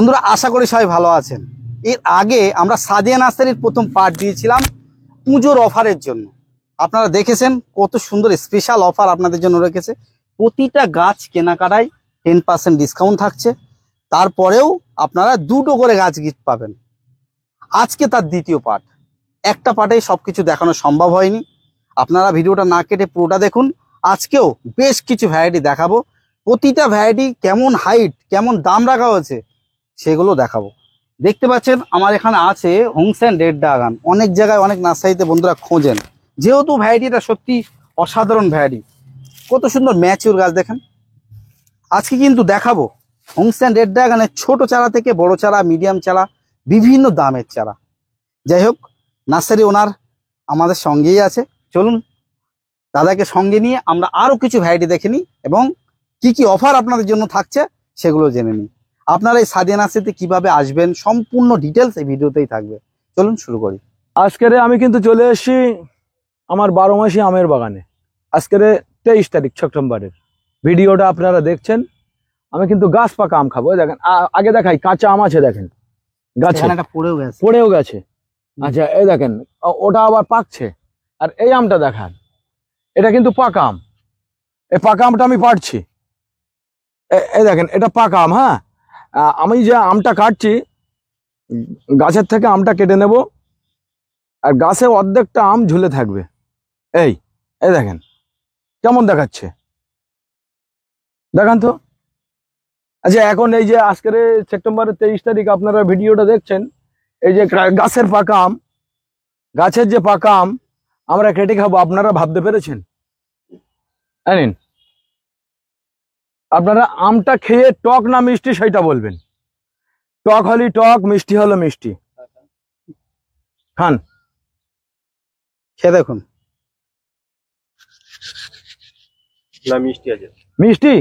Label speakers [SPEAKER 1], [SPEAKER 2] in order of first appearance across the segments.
[SPEAKER 1] বন্ধুরা আশা করি সবাই ভালো আছেন। এর আগে আমরা সাদিয়া নার্সারির প্রথম পার্ট দিয়েছিলাম পুজোর অফারের জন্য। আপনারা দেখেছেন কত সুন্দর স্পেশাল অফার আপনাদের জন্য রেখেছে। প্রতিটা গাছ কেনাকাটায় 10% ডিসকাউন্ট থাকছে, তারপরেও আপনারা দুটো করে গাছ গিফট পাবেন। আজকে তার দ্বিতীয় পার্ট। একটা পার্টেই সবকিছু দেখানো সম্ভব হয়নি, আপনারা ভিডিওটা না কেটে পুরোটা দেখুন। আজকেও বেশ কিছু ভ্যারাইটি দেখাবো, প্রতিটা ভ্যারাইটি কেমন হাইট কেমন দাম রাখা হয়েছে সেগুলো দেখাবো। দেখতে পাচ্ছেন আমার এখানে আছে হোংস্যান রেড ড্রাগন। অনেক জায়গায় অনেক নার্সারিতে বন্ধুরা খোঁজেন, যেহেতু ভ্যারাইটিটা সত্যি অসাধারণ ভ্যারাইটি, কত সুন্দর ম্যাচিউর গাছ দেখেন। আজকে কিন্তু দেখাবো হোংস্যান রেড ড্রাগনের ছোট চারা থেকে বড় চারা, মিডিয়াম চারা, বিভিন্ন দামের চারা। যাই হোক, নার্সারি ওনার আমাদের সঙ্গেই আছে, চলুন দাদাকে সঙ্গে নিয়ে আমরা আরো কিছু ভ্যারাইটি দেখে নিই এবং কি কি অফার আপনাদের জন্য থাকছে সেগুলো জেনে নিই। আপনারা এই সাদিয়া নার্সারিতে কিভাবে আসবেন সম্পূর্ণ ডিটেলস এই ভিডিওতেই থাকবে। চলুন শুরু করি।
[SPEAKER 2] আজকের আমি কিন্তু চলে এসেছি আমার 12 মাসি আমের বাগানে। আজকের 23 তারিখ সেপ্টেম্বরের ভিডিওটা আপনারা দেখছেন। আমি কিন্তু গাছ পাকা আম খাবো। দেখেন আগে দেখাই, কাঁচা আম আছে দেখেন গাছে, পড়েও গেছে। আচ্ছা এই দেখেন ওটা আবার পাকছে। আর এই আমটা দেখান, এটা কিন্তু পাকা আম। এই পাকা আমটা আমি পাড়ছি। এই দেখেন এটা পাকা আম। হ্যাঁ, আমি যে আমটা কাটছি গাছের থেকে আমটা কেটে নেব, আর গাছে অর্ধেকটা আম ঝুলে থাকবে। এই এই দেখেন কেমন দেখাচ্ছে, দেখান তো। আচ্ছা এখন এই যে আজকের সেপ্টেম্বরের 23 তারিখ আপনারা ভিডিওটা দেখছেন, এই যে গাছের পাকা আম, গাছের যে পাকা আম আমরা কেটে খাবো, আপনারা ভাবতে পেরেছেন? জানেন আপনারা আমটা খেয়ে টক না মিষ্টি সেটা বলবেন। টক হলে টক, মিষ্টি হলো মিষ্টি। খান,
[SPEAKER 1] খেয়ে দেখুন।
[SPEAKER 3] না মিষ্টি আছে,
[SPEAKER 2] মিষ্টি,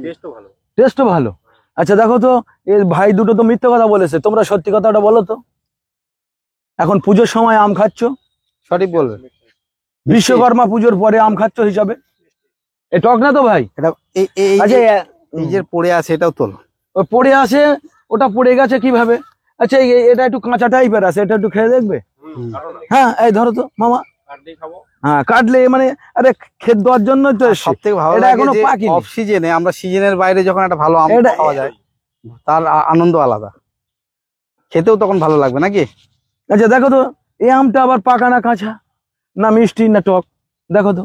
[SPEAKER 3] টেস্টও ভালো।
[SPEAKER 2] টেস্টও ভালো। আচ্ছা দেখো তো, এই ভাই দুটো তো মিথ্যে কথা বলেছে, তোমরা সত্যি কথাটা বলো তো। এখন পুজোর সময় আম খাচ্ছ,
[SPEAKER 1] সঠিক বলবেন।
[SPEAKER 2] বিশ্বকর্মা পুজোর পরে আম খাচ্ছ হিসাবে, এ টক না তো ভাই?
[SPEAKER 1] এটা
[SPEAKER 2] আচ্ছা
[SPEAKER 1] এই যে পড়ে আছে এটাও তোল।
[SPEAKER 2] ওই পড়ে আছে, ওটা পড়ে গেছে কিভাবে? আচ্ছা এটা একটু কাঁচা টাইপের আছে, এটা একটু খেয়ে দেখবে। হ্যাঁ এই ধরো তো মামা। হ্যাঁ কাটলে মানে আরে খেত দেওয়ার জন্য তো
[SPEAKER 1] সব থেকে ভালো
[SPEAKER 2] এটা এখনো পাকিনি।
[SPEAKER 1] অফ সিজনে আমরা সিজনের বাইরে যখন একটা ভালো আম খাওয়া যায় তার আনন্দ আলাদা, খেতেও তখন ভালো লাগবে নাকি?
[SPEAKER 2] আচ্ছা দেখো তো এই আমটা আবার পাকা না কাঁচা, না মিষ্টি না টক, দেখো তো।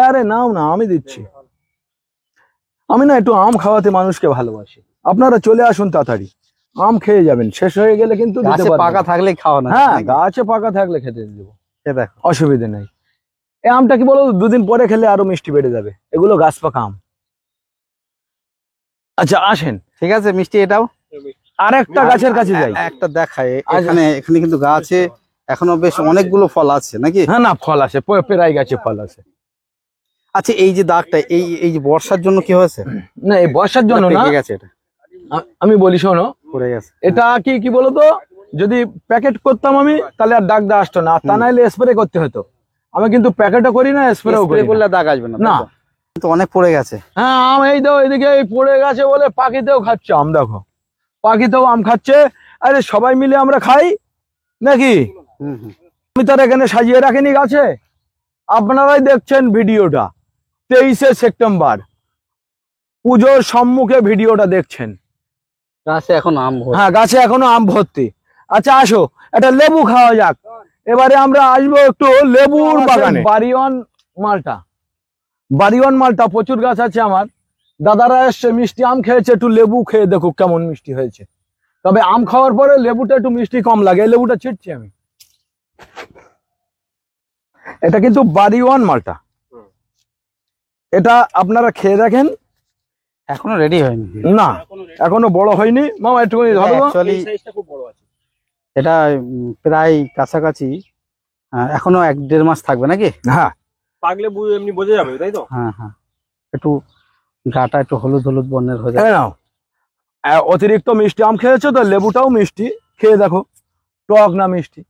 [SPEAKER 2] আরে নাও না, আমি দিচ্ছি। আমি না একটু আম খাওয়াতে মানুষকে ভালোবাসি। আপনারা চলে আসুন তাড়াতাড়ি, আম খেয়ে যাবেন। শেষ হয়ে গেলে কিন্তু
[SPEAKER 1] পাকা থাকলে খাওয়া না।
[SPEAKER 2] হ্যাঁ গাছে পাকা থাকলে খেতে দেবো,
[SPEAKER 1] দেখো
[SPEAKER 2] অসুবিধা নেই। এই আমটা কি বলো, দুদিন পরে খেলে আরো মিষ্টি বেড়ে যাবে। এগুলো গাছ পাকা আম। আচ্ছা আসেন,
[SPEAKER 1] ঠিক আছে, মিষ্টি এটাও।
[SPEAKER 2] আর একটা গাছের কাছে যাই,
[SPEAKER 1] একটা দেখায়। এখানে কিন্তু গাছে এখনো বেশ অনেকগুলো ফল আছে নাকি?
[SPEAKER 2] হ্যাঁ না ফল আছে, পেরাই গাছে ফল আছে।
[SPEAKER 1] আচ্ছা এই যে দাগটা, এই যে বর্ষার জন্য কি হয়েছে?
[SPEAKER 2] না এই বর্ষার জন্য না,
[SPEAKER 1] পেকে গেছে এটা।
[SPEAKER 2] আমি বলি শোনো,
[SPEAKER 1] পড়ে গেছে।
[SPEAKER 2] এটা কি বলতো, যদি প্যাকেট করতাম আমি তাহলে আর দাগটা আসতো না, তা নাহলে স্প্রে করতে হতো। আমি কিন্তু প্যাকেটও করি না, স্প্রেও করি
[SPEAKER 1] করলে দাগ আসবে না।
[SPEAKER 2] না
[SPEAKER 1] কিন্তু অনেক পড়ে গেছে।
[SPEAKER 2] হ্যাঁ আম এই দাও, এদিকে এই পড়ে গেছে বলে পাখিতেও খাচ্ছে আম। দেখো পাখিতেও আম খাচ্ছে। আরে সবাই মিলে আমরা খাই নাকি? আমি তার এখানে সাজিয়ে রাখিনি গাছে। আপনারাই দেখছেন ভিডিওটা 23শে সেপ্টেম্বর, পুজোর সম্মুখে ভিডিওটা দেখছেন।
[SPEAKER 1] গাছে এখন আম ভর্তি।
[SPEAKER 2] হ্যাঁ গাছে এখনো আম ভর্তি। আচ্ছা আসো একটা লেবু খাওয়া যাক। এবারে আমরা আসবো একটু লেবুর বাগানে। বাড়িওয়ান মালটা, বাড়িওয়ান মালটা প্রচুর গাছ আছে আমার। দাদারা এসছে, মিষ্টি আম খেয়েছে, একটু লেবু খেয়ে দেখুক কেমন মিষ্টি হয়েছে। তবে আম খাওয়ার পরে লেবুটা একটু মিষ্টি কম লাগে। এই লেবুটা ছিটছি আমি। এটা কিন্তু বাড়িওয়ান মালটা, এটা আপনারা খেয়ে দেখেন।
[SPEAKER 1] এখনো রেডি হয়নি
[SPEAKER 2] না, এখনো বড় হয়নি মামা, একটুখানি ধরো।
[SPEAKER 1] এটা প্রায় কাছাকাছি, এখনো 1-1.5 মাস থাকবে নাকি?
[SPEAKER 2] হ্যাঁ
[SPEAKER 3] পাকলে এমনি বোঝা যাবে, তাই তো?
[SPEAKER 1] হ্যাঁ হ্যাঁ, একটু গাটা একটু হলুদ হলুদ বর্ণের হয়ে যাবে।
[SPEAKER 2] নাও অতিরিক্ত মিষ্টি আম খেয়েছো তো, লেবুটাও মিষ্টি, খেয়ে দেখো টক না মিষ্টি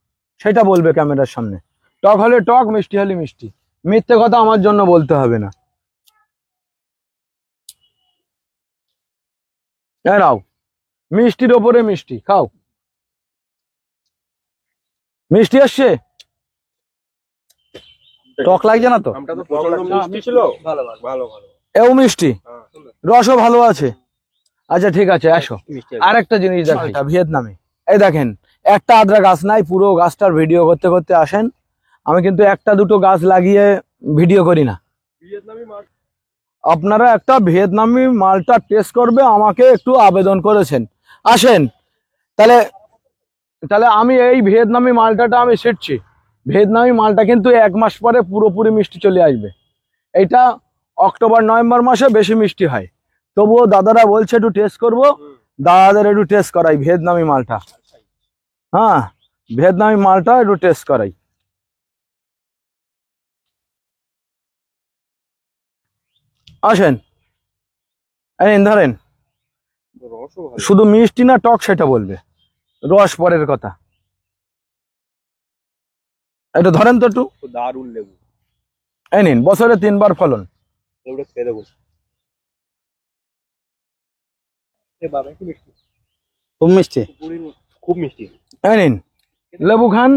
[SPEAKER 2] সেটা বলবে ক্যামেরার সামনে। টক হলে টক, মিষ্টি হলে মিষ্টি। মিথ্যে কথা আমার জন্য বলতে হবে না। নাও মিষ্টির ওপরে মিষ্টি, খাও। মিষ্টি আসছে?
[SPEAKER 1] টক লাগছে না তো?
[SPEAKER 3] আমটা তো প্রচন্ড মিষ্টি ছিল। ভালো ভালো ভালো।
[SPEAKER 2] এও মিষ্টি,
[SPEAKER 3] হ্যাঁ, সুন্দর।
[SPEAKER 2] রসও ভালো আছে। আচ্ছা ঠিক আছে, আসো।
[SPEAKER 3] মিষ্টি আছে।
[SPEAKER 2] আর একটা জিনিস দেখাই, ভিয়েতনামে। এই দেখেন, একটা আদ্রা গাছ নাই, পুরো গাছটার ভিডিও করতে করতে আসেন। আমি কিন্তু একটা দুটো গাছ লাগিয়ে ভিডিও করি না।
[SPEAKER 3] ভিয়েতনামি মাছ।
[SPEAKER 2] আপনারা একটা ভিয়েতনামি মালটা টেস্ট করবে, আমাকে একটু আবেদন করেছেন, আসেন। তাহলে তাহলে আমি এই ভিয়েতনামি মালটাটা আমি শিখছি। ভিয়েতনামি মালটা কিন্তু 1 মাস পরে পুরোপুরি মিষ্টি চলে আসবে। এটা অক্টোবর নভেম্বর মাসে বেশি মিষ্টি হয়। তবুও দাদারা বলছে একটু টেস্ট করবো, দাদাদের একটু টেস্ট করাই ভিয়েতনামি মালটা। হ্যাঁ, ভিয়েতনামি মালটা একটু টেস্ট করাই। আসেন, এই ধরেন।
[SPEAKER 3] রসও ভালো।
[SPEAKER 2] শুধু মিষ্টি না টক সেটা বলবে, রস পরের কথা। এটা ধরেন তো একটু,
[SPEAKER 3] দারুণ লেবু।
[SPEAKER 2] এই নিন, বছরে 3 বার ফলন।
[SPEAKER 3] লেবুটা খেয়ে দেবো। এ বাবা কি মিষ্টি।
[SPEAKER 1] খুব মিষ্টি।
[SPEAKER 3] খুব মিষ্টি।
[SPEAKER 2] এই নিন, লেবু খান।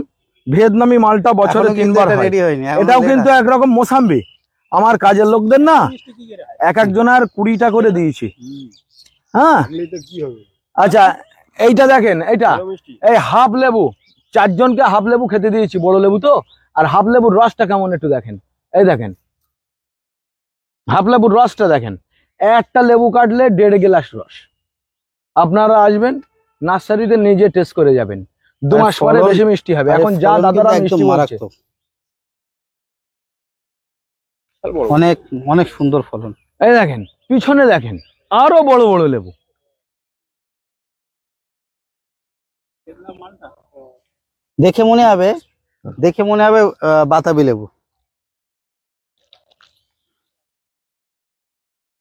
[SPEAKER 2] ভিয়েতনামি মালটা বছরে 3 বার হয়।
[SPEAKER 1] রেডি হয়নি এখনো
[SPEAKER 2] এটাও
[SPEAKER 1] দেখা-
[SPEAKER 2] কিন্তু একরকম মোসাম্বি। আমার কাজের লোকদের না এক একজনের 20টা করে দিয়েছি। হ্যাঁ,
[SPEAKER 3] তো কি হবে?
[SPEAKER 2] আচ্ছা এইটা দেখেন, এইটা
[SPEAKER 3] ভালো মিষ্টি।
[SPEAKER 2] এই হাফ লেবু, 4 জনকে হাফ লেবু খেতে দিয়েছি, বড় লেবু তো। আর হাফ লেবুর রসটা কেমন একটু দেখেন, এই দেখেন হাফ লেবুর রসটা দেখেন। একটা লেবু কাটলে 1.5 গ্লাস রস। আপনারা আসবেন, নার্সারিতে নিজে টেস্ট করে যাবেন। 2
[SPEAKER 1] আর
[SPEAKER 2] মাস পরে
[SPEAKER 1] ফলন-
[SPEAKER 2] বেশি মিষ্টি হবে।
[SPEAKER 1] আরে
[SPEAKER 2] এখন যা
[SPEAKER 1] ফলন
[SPEAKER 2] দাদারা
[SPEAKER 1] কিন্তু একদম
[SPEAKER 2] মিষ্টি বলছে,
[SPEAKER 1] মারাত্মক।
[SPEAKER 3] বড়।
[SPEAKER 1] অনেক অনেক সুন্দর ফলন।
[SPEAKER 2] এই দেখেন পিছনে দেখেন, আরো বড় বড় লেবু।
[SPEAKER 1] দেখে মনে হবে, বাতাবি লেবু।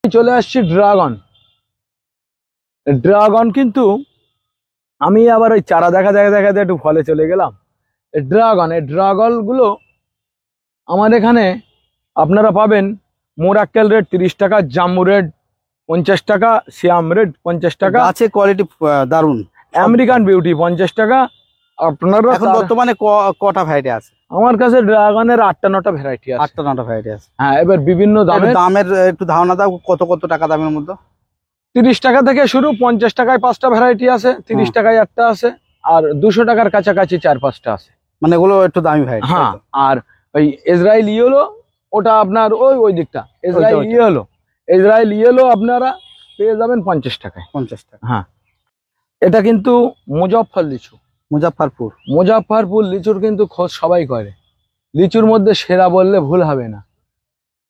[SPEAKER 2] চলে আসছি ড্রাগন। ড্রাগন কিন্তু আমি আবার ওই চারা দেখা দেখাতে একটু ফলে চলে গেলাম। এই ড্রাগন গুলো আমার এখানে আপনারা পাবেন। মোরাক্কেল রেট 30 টাকা, জাম্বু রেট 50 টাকা, সিয়াম রেট 50 টাকা,
[SPEAKER 1] গাছের কোয়ালিটি দারুণ।
[SPEAKER 2] আমেরিকান বিউটি 50 টাকা। আপনারা
[SPEAKER 1] এখন বর্তমানে কটা ভ্যারাইটি আছে?
[SPEAKER 2] আমার কাছে ড্রাগনের 8টা-9টা ভ্যারাইটি আছে।
[SPEAKER 1] 8টা-9টা ভ্যারাইটি আছে।
[SPEAKER 2] হ্যাঁ, এবার বিভিন্ন
[SPEAKER 1] একটু
[SPEAKER 2] দামের।
[SPEAKER 1] দামের একটু ধারণা দাও, কত কত টাকা দামের মধ্যে?
[SPEAKER 2] 30 টাকা থেকে শুরু, 50 টাকায় 5টা ভ্যারাইটি আছে, 30 টাকায় একটা আছে, আর 200 টাকার কাছাকাছি 4-5টা আছে।
[SPEAKER 1] মানে এগুলো একটু দামি ভ্যারাইটি।
[SPEAKER 2] হ্যাঁ, আর ওই ইসরায়েল ইয়েলো, ওটা আপনার ওই দিকটা ইসরায়েল
[SPEAKER 1] ওইটা।
[SPEAKER 2] ইয়েলো আপনারা পেয়ে যাবেন 50 টাকায়।
[SPEAKER 1] 50 টাকা।
[SPEAKER 2] হ্যাঁ, এটা কিন্তু মুজফ্ফর লিচু।
[SPEAKER 1] মুজাফফরপুর।
[SPEAKER 2] মুজফ্ফরপুর লিচুর কিন্তু খোঁজ সবাই করে। লিচুর মধ্যে সেরা বললে ভুল হবে না।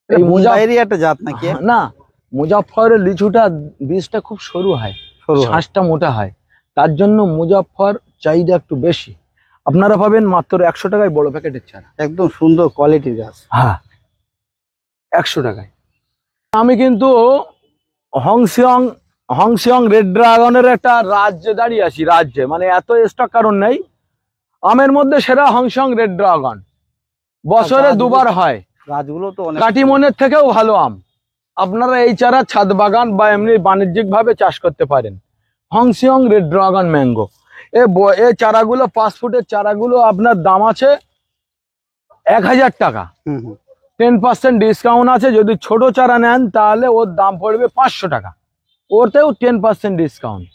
[SPEAKER 2] এই
[SPEAKER 1] মুজাফফরেরই একটা জাত নাকি?
[SPEAKER 2] না, মুজফ্ফরের লিচুটা বীজটা খুব সরু হয়,
[SPEAKER 1] সরু হয়।
[SPEAKER 2] শ্বাসটা মোটা হয়, তার জন্য মুজফ্ফর চাহিদা একটু বেশি। আপনারা পাবেন মাত্র 100 টাকায় বড় প্যাকেটের চারা।
[SPEAKER 1] একদম সুন্দর কোয়ালিটির গাছ।
[SPEAKER 2] হ্যাঁ, 100 টাকায়। আমি কিন্তু হংসিয়ং রেড ড্রাগনের একটা রাজ্যে দাঁড়িয়ে আছি। রাজ্যে মানে এত স্টক কারণ নেই। আমের মধ্যে সেরা হংসিয়ং রেড ড্রাগন, বছরে 2 বার হয়।
[SPEAKER 1] গাছগুলো তো অনেক
[SPEAKER 2] কাটিমনের থেকেও ভালো আম। আপনারা এই চারা ছাদ বাগান বা এমনি বাণিজ্যিক ভাবে চাষ করতে পারেন। হংসিয়ং রেড ড্রাগন ম্যাঙ্গো, এই চারাগুলো 5 ফুটের চারাগুলো আপনার দাম আছে 1000 টাকা।
[SPEAKER 1] হুম হুম।
[SPEAKER 2] 10% ডিসকাউন্ট আছে। যদি ছোট চারা নেন তাহলে ওর দাম পড়বে 500 টাকা, ওতেও 10% ডিসকাউন্ট।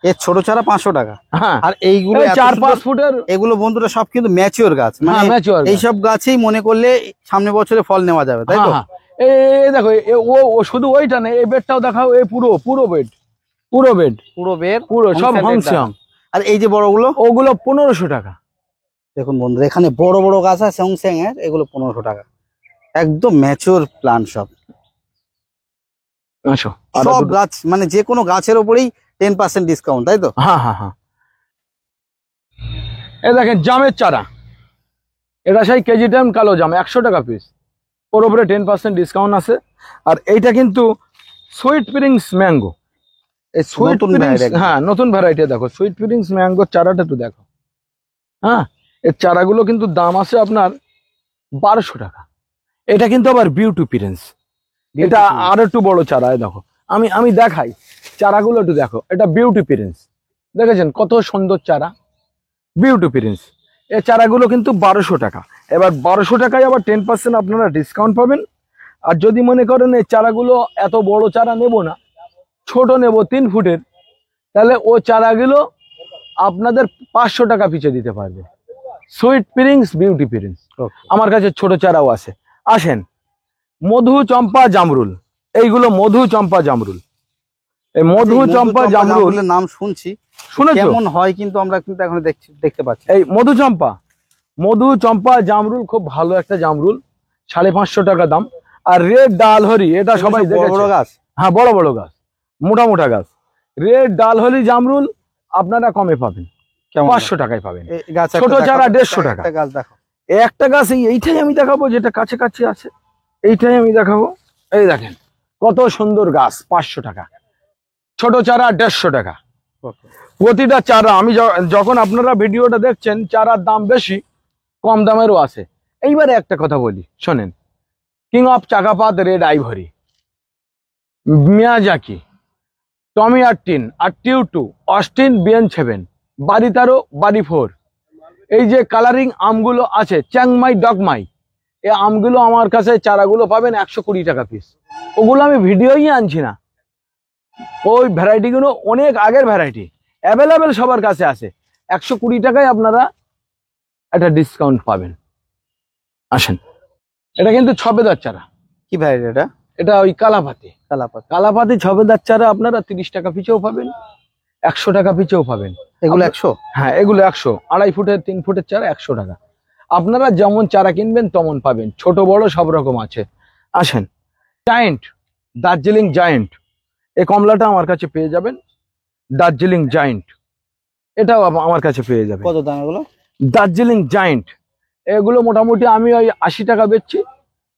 [SPEAKER 1] এর ছোট চারা 500 টাকা।
[SPEAKER 2] হ্যাঁ,
[SPEAKER 1] আর এইগুলো
[SPEAKER 2] এই
[SPEAKER 1] এত
[SPEAKER 2] 4-5
[SPEAKER 1] সুন্দর-
[SPEAKER 2] ফুটের।
[SPEAKER 1] এগুলো বন্ধুরা সব কিন্তু ম্যাচিওর গাছ।
[SPEAKER 2] হ্যাঁ,
[SPEAKER 1] মানে
[SPEAKER 2] mature গাছ।
[SPEAKER 1] এইসব গাছেই মনে করলে সামনে বছরে ফল নেওয়া যাবে, তাই তো?
[SPEAKER 2] হ্যাঁ, এই দেখো, ও শুধু ওইটা নেই, এই বেডটাও দেখাও। এই পুরো বেড,
[SPEAKER 1] পুরো বের
[SPEAKER 2] পুরো সব
[SPEAKER 1] হংসিয়ং
[SPEAKER 2] হংসিয়ং।
[SPEAKER 1] আর এই যে বড়গুলো
[SPEAKER 2] ওগুলো 1500 টাকা।
[SPEAKER 1] দেখুন বন্ধুরা, এখানে বড় বড় গাছ আছে হংসিয়ং এর, এগুলো 1500 টাকা। একদম ম্যাচিওর প্লান্ট সব।
[SPEAKER 2] আসো,
[SPEAKER 1] সব গাছ মানে যে কোনো গাছের উপরেই 10% ডিসকাউন্ট, তাই তো?
[SPEAKER 2] হ্যাঁ। এই দেখেন জামের চারা, এটা সেই কেজি টাইম কালো জাম, 100 টাকা পিস। ওর উপরে 10% ডিসকাউন্ট আছে। আর এইটা কিন্তু সুইট প্রিন্স ম্যাঙ্গো। এই সুইট
[SPEAKER 1] নতুন
[SPEAKER 2] প্রিন্স,
[SPEAKER 1] variety।
[SPEAKER 2] হ্যাঁ নতুন ভ্যারাইটি। দেখো সুইট প্রিন্স ম্যাঙ্গোর চারাটা একটু দেখো। হ্যাঁ, এর চারাগুলো কিন্তু দাম আছে আপনার 1200 টাকা। এটা কিন্তু আবার বিউটি প্রিন্স। এটা আর একটু বড় চারা। দেখো, আমি দেখাই। চারাগুলো একটু দেখো, এটা বিউটি প্রিন্স, দেখেছেন কত সুন্দর চারা, বিউটি প্রিন্স। এই চারাগুলো কিন্তু 1200 টাকা। এবার 1200 টাকায় আবার 10% আপনারা ডিসকাউন্ট পাবেন। আর যদি মনে করেন এই চারাগুলো এত বড় চারা নেব না, ছোট নেব 3 ফুটের, তাহলে ও চারাগুলো আপনাদের 500 টাকা পিছিয়ে দিতে পারবে। Sweet Prince, beauty Prince. আমার কাছে ছোট চারাও আছে। আসেন, মধু চম্পা জামরুল, এইগুলো মধু চম্পা জামরুল। এই মধু চম্পা জামরুল
[SPEAKER 1] জামরুলের নাম শুনছি,
[SPEAKER 2] শুনেছো?
[SPEAKER 1] কেমন হয় কিন্তু আমরা কিন্তু এখন দেখতে পাচ্ছি।
[SPEAKER 2] এই মধু চম্পা জামরুল খুব ভালো একটা জামরুল, 550 টাকা দাম। আর রেড ডালহরি, এটা সবাই
[SPEAKER 1] বড়
[SPEAKER 2] দেখেছে।
[SPEAKER 1] বড় গাছ,
[SPEAKER 2] হ্যাঁ, বড় বড় গাছ, মোটা মোটা গাছ। রেড ডালহরি জামরুল আপনারা কমে পাবেন,
[SPEAKER 1] কেমন
[SPEAKER 2] 500 টাকায় পাবেন।
[SPEAKER 1] এই গাছ
[SPEAKER 2] ছোট
[SPEAKER 1] একটা
[SPEAKER 2] চারা
[SPEAKER 1] দেখাও,
[SPEAKER 2] 150 টাকা।
[SPEAKER 1] একটা গাছ দেখো।
[SPEAKER 2] একটা গাছ এইটাই আমি দেখাবো, যেটা কাছে কাছে আছে, এইটাই আমি দেখাবো। এই দেখেন কত সুন্দর গাছ, 500 টাকা। ছোট চারা 150 টাকা প্রতিটা চারা। আমি যখন আপনারা ভিডিওটা দেখছেন, চারার দাম বেশি, কম দামেরও আছে। এইবারে একটা কথা বলি, শোনেন। কিং অফ চাকাপাত রেড আইভরি, মিয়াজাকি, টমি আর্টিন, আর্টিউ2, অস্টিন BN7, বাড়ি 13, বাড়ি 4। এই যে কালারিং আমগুলো আছে, চ্যাংমাই ডগমাই, এই আমগুলো আমার কাছে চারাগুলো পাবেন 120 টাকা পিস। ওগুলো আমি ভিডিওই আনছি না, ওই ভ্যারাইটিগুলো অনেক আগের ভ্যারাইটি, অ্যাভেলেবেল সবার কাছে আছে। 120 টাকায় আপনারা একটা ডিসকাউন্ট পাবেন। আসেন, এটা কিন্তু ছবেদার চারা।
[SPEAKER 1] কি ভ্যারাইটি এটা?
[SPEAKER 2] এটা ওই কালাপাতি।
[SPEAKER 1] কালাপাতা।
[SPEAKER 2] ছবেদার চারা আপনারা 30 টাকা পিছেও পাবেন, 100 টাকা পিছেও পাবেন।
[SPEAKER 1] এগুলো 100?
[SPEAKER 2] হ্যাঁ, এগুলো 100। 2.5 ফুটের 3 ফুটের চারা 100 টাকা। আপনারা যেমন চারা কিনবেন তেমন পাবেন, ছোট বড় সব রকম আছে। আসেন, জায়েন্ট, দার্জিলিং জায়েন্ট, এই কমলাটা আমার কাছে পেয়ে যাবেন। দার্জিলিং জায়েন্ট, এটাও আমার কাছে পেয়ে যাবেন।
[SPEAKER 1] কত দাম এগুলো?
[SPEAKER 2] দার্জিলিং জায়েন্ট এগুলো মোটামুটি আমি ওই 80 টাকা বেচছি,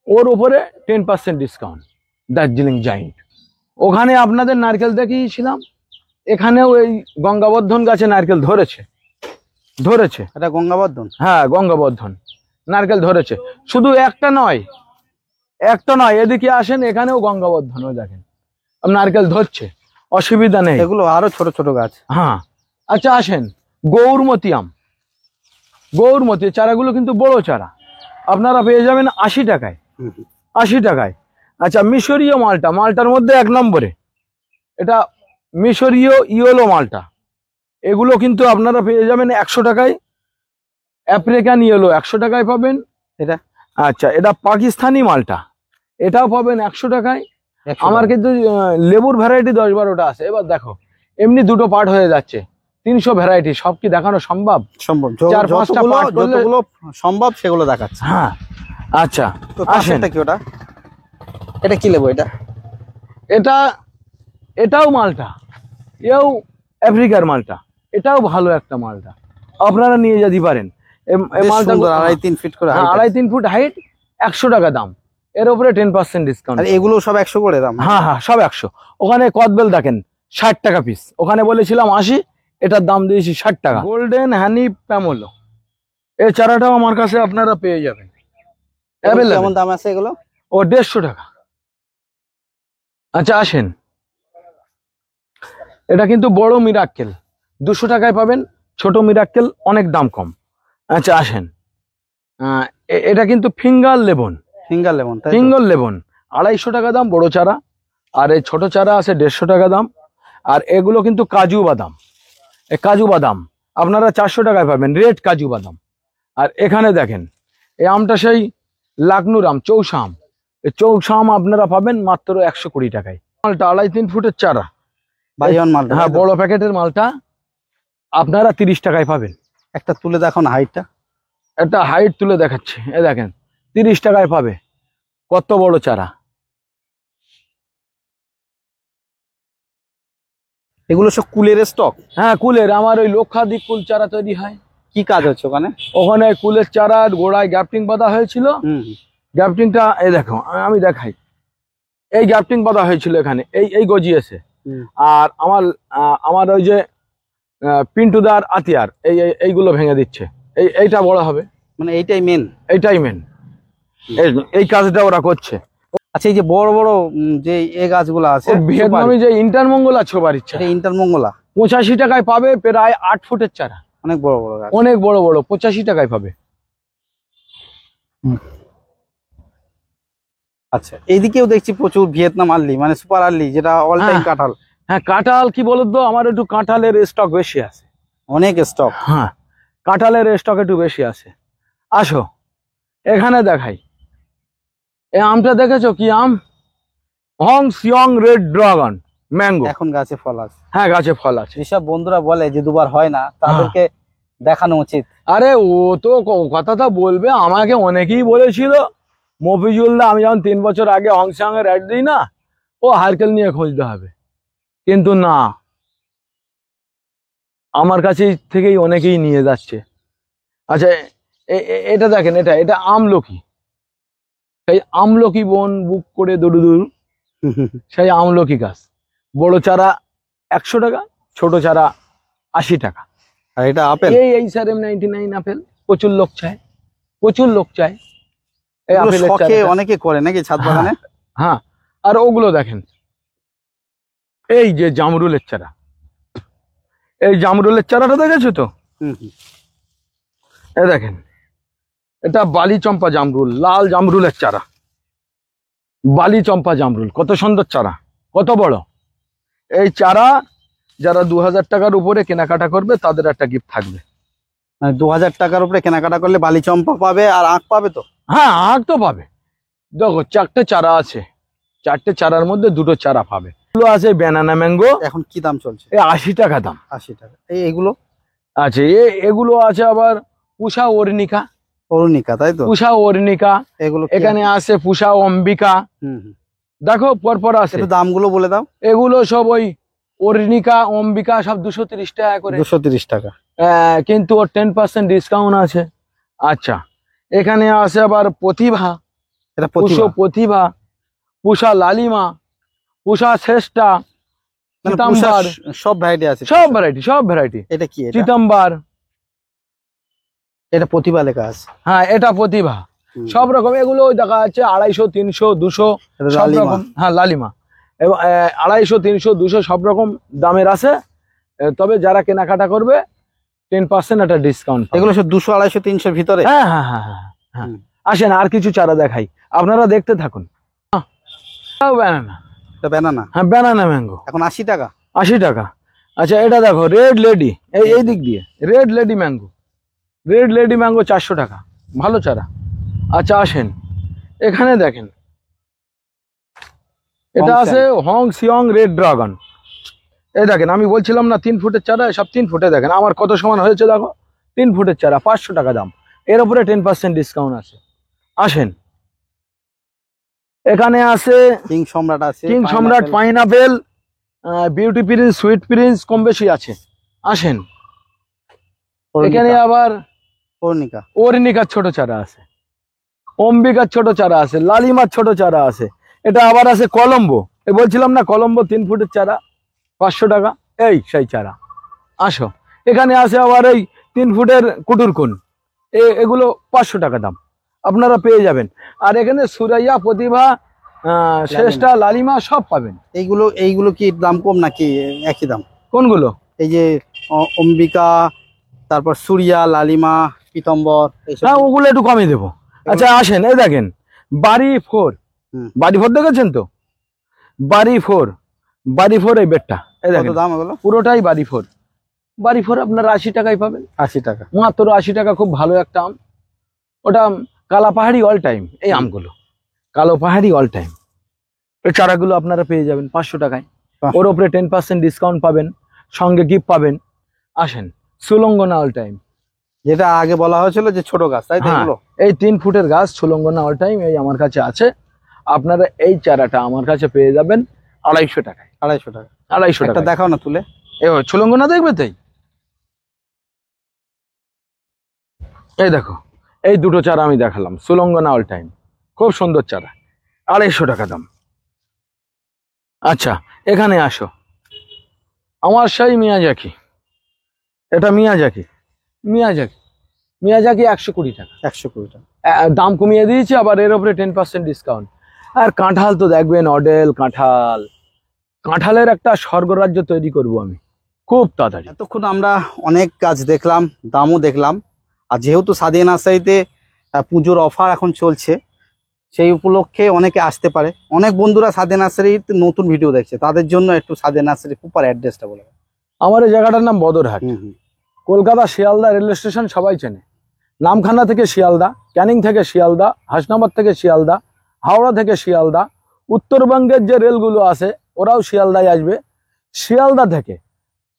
[SPEAKER 2] ওর উপরে 10% ডিসকাউন্ট। দার্জিলিং জায়েন্ট। ওখানে আপনাদের নারকেল দেখিয়েছিলাম, এখানেও এই গঙ্গাবর্ধন গাছে নারকেল ধরেছে।
[SPEAKER 1] এটা গঙ্গাবর্ধন?
[SPEAKER 2] হ্যাঁ, গঙ্গাবর্ধন নারকেল ধরেছে। শুধু একটা নয়, এদিকে আসেন, এখানেও গঙ্গাবর্ধন, ওই দেখেন নারকেল ধরছে, অসুবিধা নেই।
[SPEAKER 1] এগুলো আরো ছোট ছোট গাছ।
[SPEAKER 2] হ্যাঁ, আচ্ছা আসেন, গৌরমতি আম, গৌরমতি চারাগুলো কিন্তু বড় চারা, আপনারা পেয়ে যাবেন 80 টাকায়। 80 টাকায়। আচ্ছা, মিশরীয় মালটা, মালটার মধ্যে 1 নম্বরে, এটা মিশরীয় ইয়েলো মালটা, এগুলো কিন্তু আপনারা পেয়ে যাবেন 100 টাকায়। আফ্রিকান ইয়েলো 100 টাকায় পাবেন
[SPEAKER 1] এটা।
[SPEAKER 2] আচ্ছা, এটা পাকিস্তানি মালটা, এটাও পাবেন 100 টাকায়।
[SPEAKER 1] 100
[SPEAKER 2] আমার
[SPEAKER 1] টাকা।
[SPEAKER 2] কিন্তু লেবুর ভ্যারাইটি 10-12টা আছে। এবার দেখো, এমনি 2টো পার্ট হয়ে যাচ্ছে, 300 ভ্যারাইটি, সব কি দেখানো সম্ভব?
[SPEAKER 1] সম্ভব,
[SPEAKER 2] 4-5টা part করলে-
[SPEAKER 1] যতগুলো সম্ভব সেগুলো দেখাচ্ছে।
[SPEAKER 2] হ্যাঁ, আচ্ছা
[SPEAKER 1] তো
[SPEAKER 2] আসেন।
[SPEAKER 1] পাশেরটা কি ওটা? এটা কি লেবু এটা?
[SPEAKER 2] এটাও মালটা, এও আফ্রিকার মালটা, এটাও ভালো একটা মালটা, আপনারা নিয়ে যেতে পারেন। এই
[SPEAKER 1] বেশ
[SPEAKER 2] মালটা
[SPEAKER 1] সুন্দর, 2.5-3 ফিট করে height আছে।
[SPEAKER 2] 2.5-3 ফুট হাইট, 100 টাকা দাম, এর উপরে 10% ডিসকাউন্ট।
[SPEAKER 1] আর এগুলো সব 100 করে দাম?
[SPEAKER 2] হ্যাঁ, সব 100। ওখানে কদবেল দেখেন 60 টাকা পিস, ওখানে বলেছিলাম 80, এটার দাম দিয়েছি 60 টাকা। গোল্ডেন হানি প্যামোলো, এই চারাটাও আমার কাছে আপনারা পেয়ে যাবেন।
[SPEAKER 1] এগুলো কেমন দাম আছে এগুলো?
[SPEAKER 2] ও 150 টাকা। আচ্ছা আসেন, এটা কিন্তু বড় মিরাক্কেল, 200 টাকায় পাবেন। ছোট মিরাক্কেল অনেক দাম কম। আচ্ছা আসেন, এটা কিন্তু finger Lebong,
[SPEAKER 1] finger lemon.
[SPEAKER 2] Finger Lebong 250 টাকা দাম বড় চারা, আর এই ছোট চারা আছে 150 টাকা দাম। আর এগুলো কিন্তু কাজু বাদাম, এই কাজু বাদাম আপনারা 400 টাকায় পাবেন, রেড কাজু বাদাম। আর এখানে দেখেন, এই আমটা সেই লাকনুর আম, চৌসা আম, এই চৌসা আম আপনারা পাবেন মাত্র 120 টাকায়। মালটা 2.5-3 ফুটের চারা,
[SPEAKER 1] বাইয়ন মালটা।
[SPEAKER 2] হ্যাঁ, বড় প্যাকেটের মালটা আপনারা 30 টাকায় পাবেন।
[SPEAKER 1] একটা তুলে দেখো না হাইটটা।
[SPEAKER 2] একটা হাইট তুলে দেখাচ্ছে, এ দেখেন 30 টাকায় পাবে, কত বড় চারা।
[SPEAKER 1] এগুলো সব কুলের স্টক?
[SPEAKER 2] হ্যাঁ, কুলের, আমার ওই লক্ষাধিক কুল চারা তৈরি হয়।
[SPEAKER 1] কি কাজ হচ্ছে ওখানে?
[SPEAKER 2] ওখানে কুলের চারার গোড়ায় গ্যাপটিং বাঁধা হয়েছিল। গ্যাপটিংটা এই দেখো, আমি দেখাই, এই গ্যাপটিং বাঁধা হয়েছিল এখানে, এই গজিয়েছে। আর আমার ওই যে পিন্টুদার আতিয়ার এইগুলো ভেঙে দিচ্ছে, এইটা বড় হবে,
[SPEAKER 1] মানে এইটাই মেন?
[SPEAKER 2] এইটাই মেন, এই কাজটা ওরা করছে।
[SPEAKER 1] আচ্ছা, এই যে বড় বড় যে এ গাছগুলো আছে
[SPEAKER 2] ভিয়েতনামি যে ইন্টারমঙ্গলা ছোবার ইচ্ছা,
[SPEAKER 1] এটা ইন্টারমঙ্গলা,
[SPEAKER 2] 85 টাকায় পাবে, প্রায় 8 ফুটের চারা,
[SPEAKER 1] অনেক বড় বড় গাছ।
[SPEAKER 2] অনেক বড় বড়, 85 টাকায় পাবে।
[SPEAKER 1] আচ্ছা, এইদিকেও দেখছি প্রচুর ভিয়েতনাম আর্লি, মানে সুপার আর্লি, যেটা অল টাইম
[SPEAKER 2] হ্যাঁ।
[SPEAKER 1] কাঁঠাল।
[SPEAKER 2] হ্যাঁ, কাঁঠাল কি বলতো, আমার একটু কাঁঠালের স্টক বেশি আছে।
[SPEAKER 1] অনেক স্টক।
[SPEAKER 2] হ্যাঁ, কাঁঠালের স্টক একটু বেশি আছে। আসো এখানে দেখাই, এই আমটা দেখেছো কি আম? হং সিয়ং রেড ড্রাগন ম্যাঙ্গো।
[SPEAKER 1] এখন গাছে ফল আছে।
[SPEAKER 2] হ্যাঁ, গাছে ফল আছে।
[SPEAKER 1] যেসব বন্ধুরা বলে যে দুবার হয় না, তাদেরকে দেখানো উচিত।
[SPEAKER 2] আরে ও তো কথাটা বলবে, আমাকে অনেকেই বলেছিল মফিজুল্লাহ, আমি যখন 3 বছর আগে হংসং এর অ্যাড দিই না, ও হারকেল নিয়ে খুঁজতে হবে, কিন্তু না, আমার কাছে থেকেই অনেকেই নিয়ে যাচ্ছে। আচ্ছা, এটা দেখেন, এটা আমলকি, সেই আমলকি বন বুক করে দূর সেই আমলকি গাছ। বড় চারা 100 টাকা, ছোট চারা 80 টাকা।
[SPEAKER 1] আর এটা আপেল,
[SPEAKER 2] এই SRM 99 আপেল প্রচুর লোক চায়, প্রচুর লোক চায়। এই
[SPEAKER 1] এগুলো
[SPEAKER 2] আপেলের
[SPEAKER 1] শখে
[SPEAKER 2] চারাটা।
[SPEAKER 1] অনেকে করে নাকি ছাদ বাগানে?
[SPEAKER 2] হ্যাঁ, আর ওগুলো দেখেন, এই যে জামরুলের চারা, এই জামরুলের চারাটা দেখেছো তো?
[SPEAKER 1] হুম, হুম।
[SPEAKER 2] এই দেখেন, এটা বালি চম্পা জামরুল, লাল জামরুলের চারা, বালি চম্পা জামরুল, কত সুন্দর চারা, কত বড়। এই চারা যারা 2000 টাকার উপরে কেনাকাটা করবে তাদের একটা গিফট থাকবে।
[SPEAKER 1] মানে 2000 টাকার উপরে কেনাকাটা করলে বালি চম্পা পাবে আর আখ পাবে তো?
[SPEAKER 2] হ্যাঁ, আখ তো পাবে। দেখো 4টে চারা আছে, 4টে চারার মধ্যে 2টো চারা পাবে। এগুলো আছে ব্যানানা ম্যাঙ্গো,
[SPEAKER 1] এখন কি দাম চলছে?
[SPEAKER 2] 80 টাকা দাম।
[SPEAKER 1] 80 টাকা। এইগুলো
[SPEAKER 2] আছে এগুলো আছে আবার পুষা অর্ণিকা,
[SPEAKER 1] অরুণিকা, তাই তো?
[SPEAKER 2] পুষা অর্ণিকা,
[SPEAKER 1] এগুলো কি?
[SPEAKER 2] এখানে আছে পুষা অম্বিকা।
[SPEAKER 1] হুম, হুম।
[SPEAKER 2] দেখো পরপর আছে।
[SPEAKER 1] একটু দামগুলো বলে দাও।
[SPEAKER 2] এগুলো সব ওই অর্ণিকা অম্বিকা সব 230 টাকা করে।
[SPEAKER 1] 230 টাকা।
[SPEAKER 2] কিন্তু ওর 10% ডিসকাউন্ট আছে। আচ্ছা, এখানে আছে আবার প্রতিভা,
[SPEAKER 1] এটা
[SPEAKER 2] পুষো প্রতিভা, পুষা লালিমা, পুষা শ্রেষ্ঠা,
[SPEAKER 1] মানে
[SPEAKER 2] চিতাম্বার,
[SPEAKER 1] সব ভ্যারাইটি আছে।
[SPEAKER 2] সব ভ্যারাইটি, সব ভ্যারাইটি।
[SPEAKER 1] এটা কি? এটা
[SPEAKER 2] চিতাম্বার,
[SPEAKER 1] এটা প্রতিভা লেখা আছে।
[SPEAKER 2] হ্যাঁ এটা প্রতিভা,
[SPEAKER 1] হুম।
[SPEAKER 2] সব রকম। এগুলো ওই দেখা যাচ্ছে 250, 300, 200
[SPEAKER 1] এটা
[SPEAKER 2] সব
[SPEAKER 1] লালিমা।
[SPEAKER 2] রকম। হ্যাঁ, লালিমা, এবং 250, 300, 200 সব রকম দামের আছে। তবে যারা কেনাকাটা করবে 10% একটা ডিসকাউন্ট।
[SPEAKER 1] এগুলো সব 200, 250, 300 ভিতরে।
[SPEAKER 2] হ্যাঁ হ্যাঁ হ্যাঁ হ্যাঁ হ্যাঁ।
[SPEAKER 1] হুম।
[SPEAKER 2] আসেন আর কিছু চারা দেখাই, আপনারা দেখতে থাকুন। ব্যানানা,
[SPEAKER 1] এটা ব্যানানা।
[SPEAKER 2] হ্যাঁ ব্যানানা ম্যাঙ্গো
[SPEAKER 1] এখন 80 টাকা।
[SPEAKER 2] 80 টাকা। আচ্ছা, এটা দেখো রেড লেডি, এই দিক দিয়ে red lady mango, red lady mango 400 টাকা, ভালো চারা। আচ্ছা আসেন এখানে দেখেন, এটা আছে হং সিয়ং রেড ড্রাগন। এই দেখেন, আমি বলছিলাম না 3 ফুটের চারা, সব 3 ফুটে। দেখেন আমার কত সমান হয়েছে, দেখো 3 ফুটের চারা 500 টাকা দাম, এর উপরে 10% ডিসকাউন্ট আছে। আসেন এখানে আছে
[SPEAKER 1] কিং সম্রাট আছে,
[SPEAKER 2] কিং সম্রাট, pineapple, beauty prince, sweet prince, কম বেশি আছে। আসেন এখানে আবার
[SPEAKER 1] অরুণিকা,
[SPEAKER 2] অর্ণিকার ছোট চারা আছে, অম্বিকার ছোট চারা আছে, লালিমার ছোট চারা আছে। এটা আবার আছে কলম্বো, বলছিলাম না কলম্বো 3 ফুটের চারা 500 টাকা, এই সেই চারা। আসো এখানে আছে আবার এই 3 ফুটের কুটুরকুন, এগুলো 500 টাকা দাম, আপনারা পেয়ে যাবেন। আর এখানে সুরাইয়া, প্রতিভা, শ্রেষ্ঠা, লালিমা সব পাবেন।
[SPEAKER 1] এইগুলো কি দাম কম নাকি একই দাম?
[SPEAKER 2] কোনগুলো?
[SPEAKER 1] এই যে অম্বিকা, তারপর সুরিয়া, লালিমা, পীতম্বর, এইসব।
[SPEAKER 2] হ্যাঁ, ওগুলো একটু কমই দেবো। আচ্ছা আসেন, এই দেখেন বাড়ি 4,
[SPEAKER 1] হুম।
[SPEAKER 2] বাড়ি 4 দেখেছেন তো? বাড়ি 4, বাড়ি 4 এই বেডটা, এই
[SPEAKER 1] কত
[SPEAKER 2] দেখেন
[SPEAKER 1] দাম এগুলো?
[SPEAKER 2] পুরোটাই বাড়ি 4। বাড়ি 4 আপনারা 80 টাকায় পাবেন,
[SPEAKER 1] 80 টাকা।
[SPEAKER 2] মাত্র 80 টাকা। খুব ভালো একটা আম, ওটা কালা পাহাড়ি অল টাইম। এই আমগুলো কালো পাহাড়ি অল টাইম, এই চারাগুলো আপনারা পেয়ে যাবেন 500 টাকায়। ওর উপরে 10% ডিসকাউন্ট পাবেন, সঙ্গে গিফট পাবেন। আসেন সুলঙ্গনা অল টাইম,
[SPEAKER 1] যেটা আগে বলা হয়েছিল যে ছোট গাছ, তাই তো?
[SPEAKER 2] হ্যাঁ,
[SPEAKER 1] এগুলো
[SPEAKER 2] এই 3 ফুটের গাছ সুলঙ্গনা অল টাইম, এই আমার কাছে আছে। আপনারা এই চারাটা আমার কাছে পেয়ে যাবেন 250 টাকায়।
[SPEAKER 1] 250 টাকা।
[SPEAKER 2] 250
[SPEAKER 1] একটা
[SPEAKER 2] টাকা।
[SPEAKER 1] দেখাও না তুলে।
[SPEAKER 2] সুলঙ্গনা দেখবে তাই? এই দেখো, এই দুটো চারা আমি দেখালাম, সুলঙ্গনা অল টাইম, খুব সুন্দর চারা, 250 টাকা দাম। আচ্ছা এখানে আসো, আমার সেই মিয়াজাকি, এটা মিয়াজাকি, মিয়াজাকি, মিয়াজাকি 120 টাকা।
[SPEAKER 1] 120 টাকা।
[SPEAKER 2] দাম কমিয়ে দিয়েছি, আবার এর উপরে 10% ডিসকাউন্ট। আর কাঁঠাল তো দেখবেন, অডেল কাঁঠাল, কাঁঠালের একটা স্বর্গরাজ্য তৈরি করব আমি খুব তাড়াতাড়ি।
[SPEAKER 1] এতক্ষণ আমরা অনেক গাছ দেখলাম, দামও দেখলাম। আর যেহেতু সাদিয়া নার্সারিতে পুজোর অফার এখন চলছে, সেই উপলক্ষে অনেকে আসতে পারে। অনেক বন্ধুরা সাদিয়া নার্সারিতে নতুন ভিডিও দেখছে, তাদের জন্য একটু সাদিয়া নার্সারি প্রপার অ্যাড্রেসটা বলে।
[SPEAKER 2] আমার এই জায়গাটার নাম বদরহাট। কলকাতা শিয়ালদা রেল স্টেশন সবাই চেনে। নামখানা থেকে শিয়ালদা, ক্যানিং থেকে শিয়ালদা, হাসনাবাদ থেকে শিয়ালদা, হাওড়া থেকে শিয়ালদা, উত্তরবঙ্গের যে রেলগুলো আছে ওরাও শিয়ালদায় আসবে। শিয়ালদা থেকে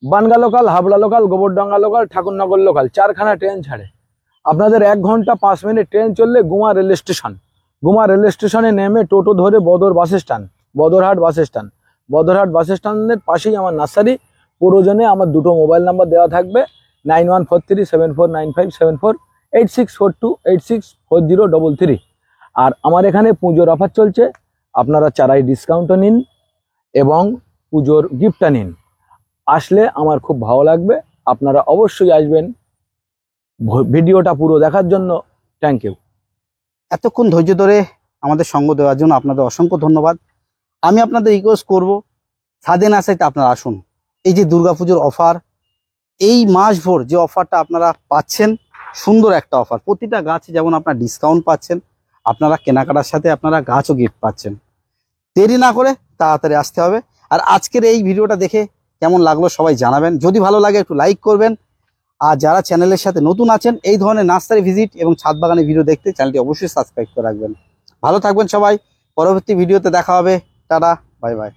[SPEAKER 2] Bangaon local, Habra local, Gobardanga local, Thakurnagar local 4খানা ট্রেন ছাড়ে। আপনাদের 1 ঘন্টা 5 মিনিট ট্রেন চললে Guma rail station. Guma rail স্টেশনে নেমে টোটো ধরে Badar bus stand, Badarhat bus stand. Badarhat bus স্ট্যান্ডের পাশেই আমার নার্সারি। প্রয়োজনে আমার 2টো মোবাইল নাম্বার দেওয়া থাকবে, 9143749574, 8642864033। আর আমার এখানে পুজোর অফার চলছে, আপনারা চারাই ডিসকাউন্টও নিন এবং পুজোর গিফটটা নিন। আসলে আমার খুব ভালো লাগবে, আপনারা অবশ্যই আসবেন। ভিডিওটা পুরো দেখার জন্য থ্যাংক ইউ।
[SPEAKER 1] এতক্ষণ ধৈর্য ধরে আমাদের সঙ্গ দেওয়ার জন্য আপনাদের অসংখ্য ধন্যবাদ। আমি আপনাদের রিকোয়েস্ট করব, সাদিয়া নার্সারিতে আপনারা আসুন। এই যে দুর্গাপুজোর অফার, এই মাস ভোর যে অফারটা আপনারা পাচ্ছেন, সুন্দর একটা অফার। প্রতিটা গাছে যেমন আপনারা ডিসকাউন্ট পাচ্ছেন, আপনারা কেনাকাটার সাথে আপনারা গাছও গিফট পাচ্ছেন। দেরি না করে তাড়াতাড়ি আসতে হবে। আর আজকের এই ভিডিওটা দেখে কেমন লাগলো সবাই জানাবেন। যদি ভালো লাগে একটু লাইক করবেন। আর যারা চ্যানেলের সাথে নতুন আছেন, এই ধরনের নার্সারি ভিজিট এবং ছাদ বাগানের ভিডিও দেখতে চ্যানেলটি অবশ্যই সাবস্ক্রাইব করে রাখবেন। ভালো থাকবেন সবাই, পরবর্তী ভিডিওতে দেখা হবে। Tata, bye bye.